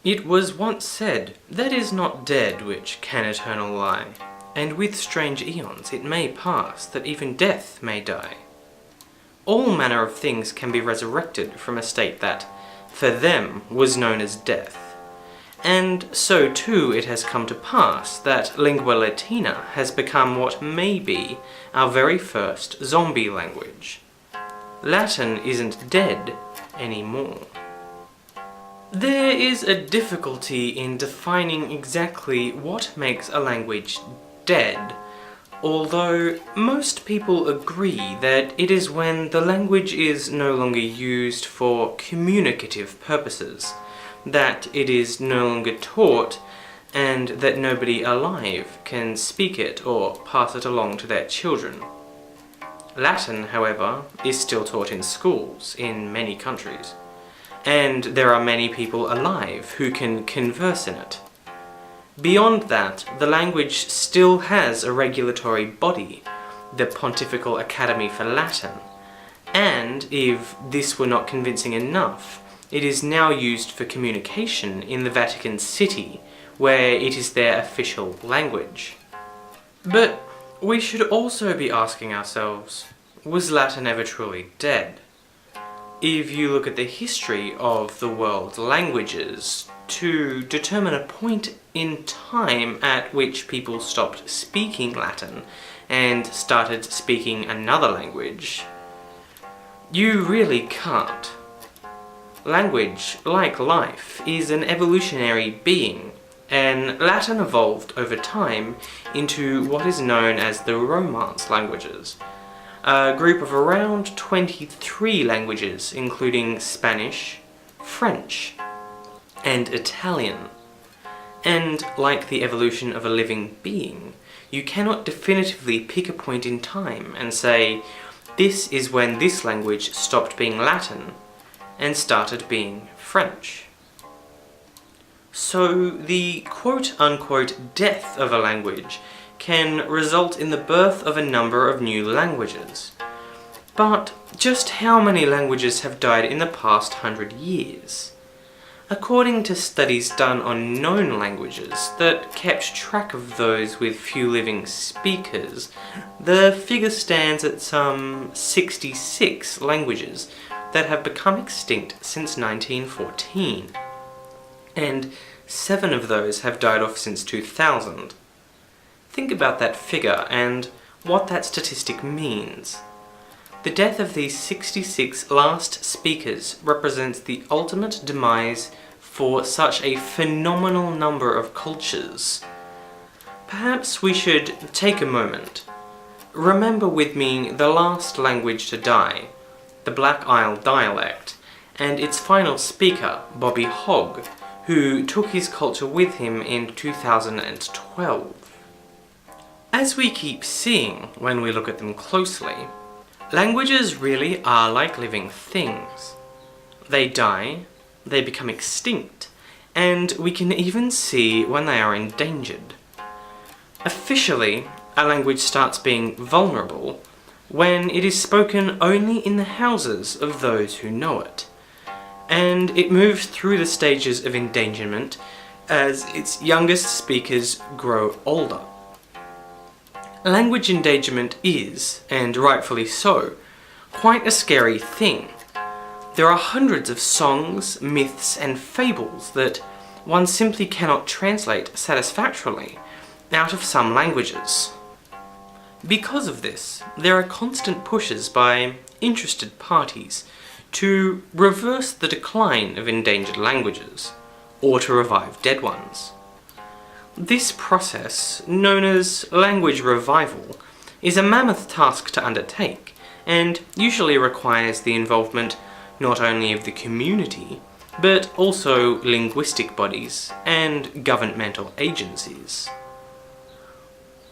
It was once said, that is not dead which can eternal lie, and with strange aeons it may pass that even death may die. All manner of things can be resurrected from a state that, for them, was known as death. And so too it has come to pass that Lingua Latina has become what may be our very first zombie language. Latin isn't dead anymore. There is a difficulty in defining exactly what makes a language dead, although most people agree that it is when the language is no longer used for communicative purposes, that it is no longer taught, and that nobody alive can speak it or pass it along to their children. Latin, however, is still taught in schools in many countries, and there are many people alive who can converse in it. Beyond that, the language still has a regulatory body, the Pontifical Academy for Latin, and if this were not convincing enough, it is now used for communication in the Vatican City, where it is their official language. But we should also be asking ourselves, was Latin ever truly dead? If you look at the history of the world's languages, to determine a point in time at which people stopped speaking Latin and started speaking another language, you really can't. Language, like life, is an evolutionary being, and Latin evolved over time into what is known as the Romance languages, a group of around 23 languages including Spanish, French, and Italian. And like the evolution of a living being, you cannot definitively pick a point in time and say, this is when this language stopped being Latin and started being French. So the quote-unquote death of a language can result in the birth of a number of new languages. But just how many languages have died in the past 100 years? According to studies done on known languages that kept track of those with few living speakers, the figure stands at some 66 languages that have become extinct since 1914. And 7 of those have died off since 2000. Think about that figure and what that statistic means. The death of these 66 last speakers represents the ultimate demise for such a phenomenal number of cultures. Perhaps we should take a moment. Remember with me the last language to die, the Black Isle dialect, and its final speaker, Bobby Hogg, who took his culture with him in 2012. As we keep seeing when we look at them closely, languages really are like living things. They die, they become extinct, and we can even see when they are endangered. Officially, a language starts being vulnerable when it is spoken only in the houses of those who know it, and it moves through the stages of endangerment as its youngest speakers grow older. Language endangerment is, and rightfully so, quite a scary thing. There are hundreds of songs, myths, and fables that one simply cannot translate satisfactorily out of some languages. Because of this, there are constant pushes by interested parties to reverse the decline of endangered languages, or to revive dead ones. This process, known as language revival, is a mammoth task to undertake, and usually requires the involvement not only of the community, but also linguistic bodies and governmental agencies.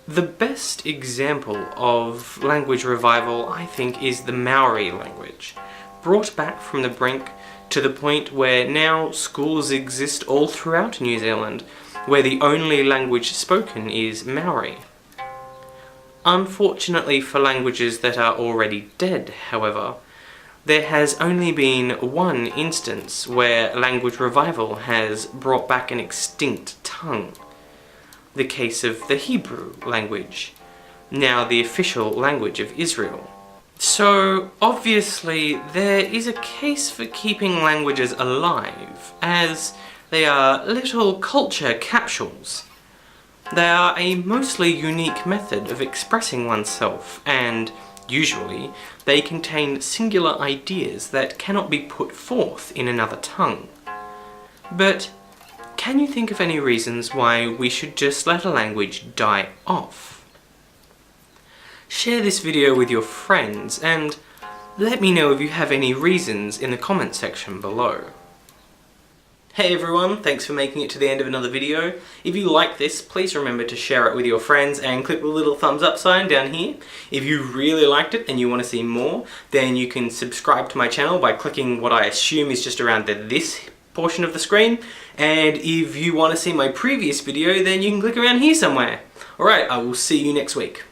The best example of language revival, I think, is the Maori language, brought back from the brink to the point where now schools exist all throughout New Zealand, where the only language spoken is Maori. Unfortunately for languages that are already dead, however, There has only been one instance where language revival has brought back an extinct tongue. The case of the Hebrew language, now the official language of Israel. So, obviously, there is a case for keeping languages alive, as they are little culture capsules. They are a mostly unique method of expressing oneself, and usually they contain singular ideas that cannot be put forth in another tongue. But can you think of any reasons why we should just let a language die off? Share this video with your friends and let me know if you have any reasons in the comment section below. Hey everyone, thanks for making it to the end of another video. If you like this, please remember to share it with your friends and click the little thumbs up sign down here. If you really liked it and you want to see more, then you can subscribe to my channel by clicking what I assume is just around this portion of the screen. And if you want to see my previous video, then you can click around here somewhere. Alright, I will see you next week.